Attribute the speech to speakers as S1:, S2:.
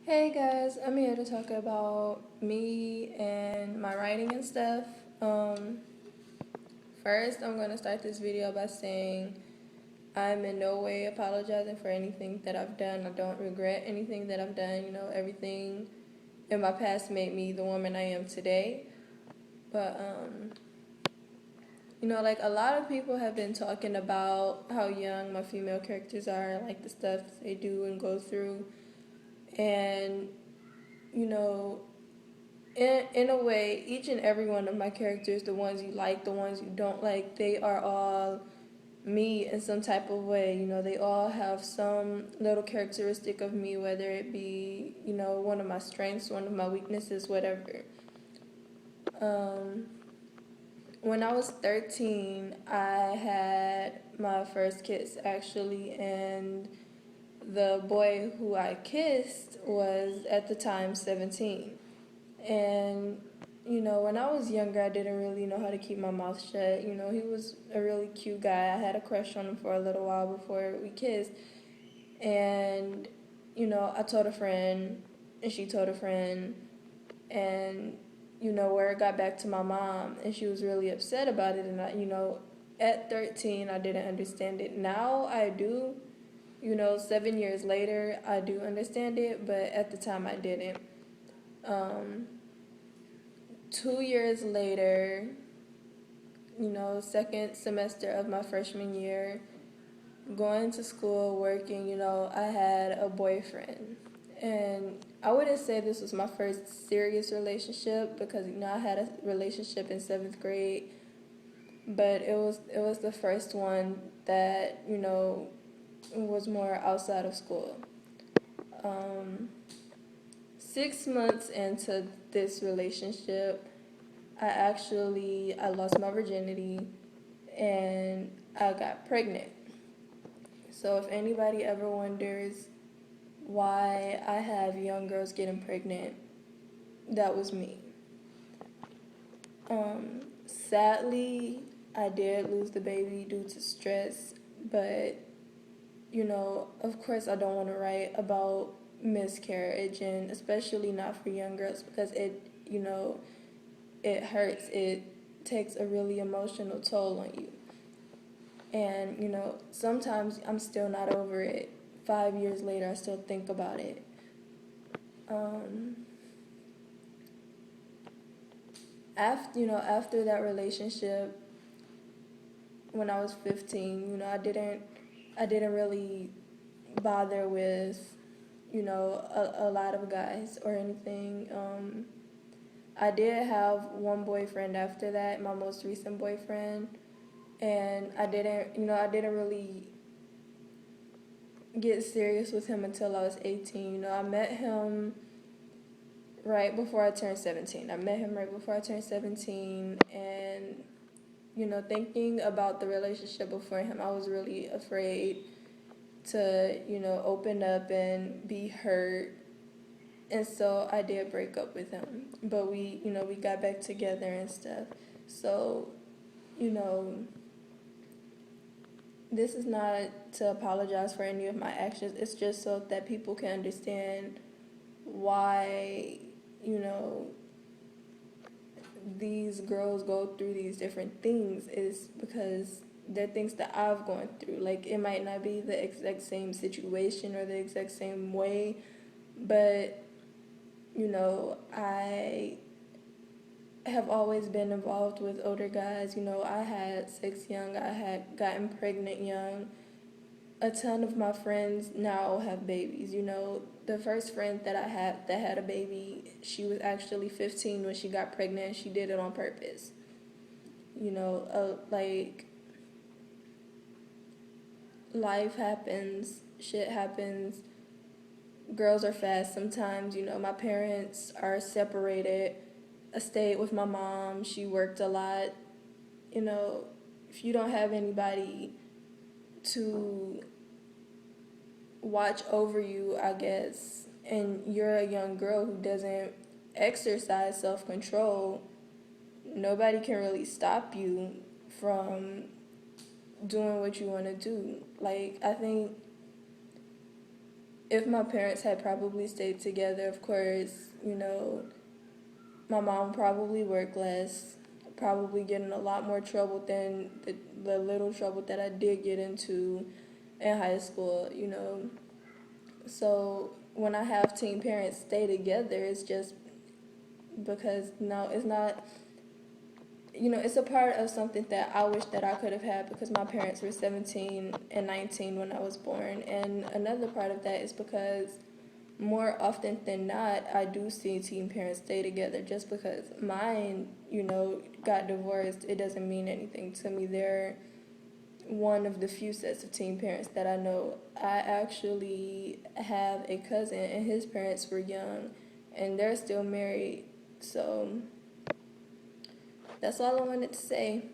S1: Hey guys, I'm here to talk about me and my writing and stuff. Um, First, I'm going to start this video by saying I'm in no way apologizing for anything that I've done. I don't regret anything that I've done. Everything in my past made me the woman I am today. But, like a lot of people have been talking about how young my female characters are, like the stuff they do and go through. And, you know, in a way, each and every one of my characters, the ones you like, the ones you don't like, they are all me in some type of way. They all have some little characteristic of me, whether it be, one of my strengths, one of my weaknesses, whatever. Um, when I was 13, I had my first kiss actually, and the boy who I kissed was at the time 17. And, when I was younger, I didn't really know how to keep my mouth shut. He was a really cute guy. I had a crush on him for a little while before we kissed. And, I told a friend, and she told a friend, and, word got back to my mom, and she was really upset about it. And, at 13, I didn't understand it. Now I do. 7 years later, I do understand it, but at the time I didn't. Um, 2 years later, second semester of my freshman year, going to school, working, I had a boyfriend. And I wouldn't say this was my first serious relationship because, I had a relationship in seventh grade, but it was the first one that, was more outside of school. Um, 6 months into this relationship, I lost my virginity and I got pregnant. So if anybody ever wonders why I have young girls getting pregnant, that was me. Sadly, I did lose the baby due to stress, but of course I don't want to write about miscarriage, and especially not for young girls, because it hurts. It takes a really emotional toll on you. And, sometimes I'm still not over it. 5 years later, I still think about it. Um, after that relationship, when I was 15, I didn't really bother with, a lot of guys or anything. I did have one boyfriend after that, my most recent boyfriend, and I didn't really get serious with him until I was 18. I met him right before I turned 17. I met him right before I turned 17, and thinking about the relationship before him, I was really afraid to, open up and be hurt. And so I did break up with him. But we got back together and stuff. So, you know, this is not to apologize for any of my actions. It's just so that people can understand why, you know, these girls go through these different things, is because they're things that I've gone through. Like, it might not be the exact same situation or the exact same way, but, I have always been involved with older guys. I had sex young, I had gotten pregnant young. A ton of my friends now have babies. The first friend that I had that had a baby, she was actually 15 when she got pregnant. She did it on purpose. Like, life happens, shit happens. Girls are fast sometimes. My parents are separated. I stayed with my mom. She worked a lot. You know, if you don't have anybody to watch over you, I guess, and you're a young girl who doesn't exercise self-control, nobody can really stop you from doing what you want to do. Like, I think if my parents had probably stayed together, of course, my mom probably worked less, probably get in a lot more trouble than the little trouble that I did get into in high school. So when I have teen parents stay together, it's just because, no, it's not, it's a part of something that I wish that I could have had because my parents were 17 and 19 when I was born. And another part of that is because more often than not, I do see teen parents stay together. Just because mine, got divorced, it doesn't mean anything to me. They're one of the few sets of teen parents that I know. I actually have a cousin, and his parents were young, and they're still married. So that's all I wanted to say.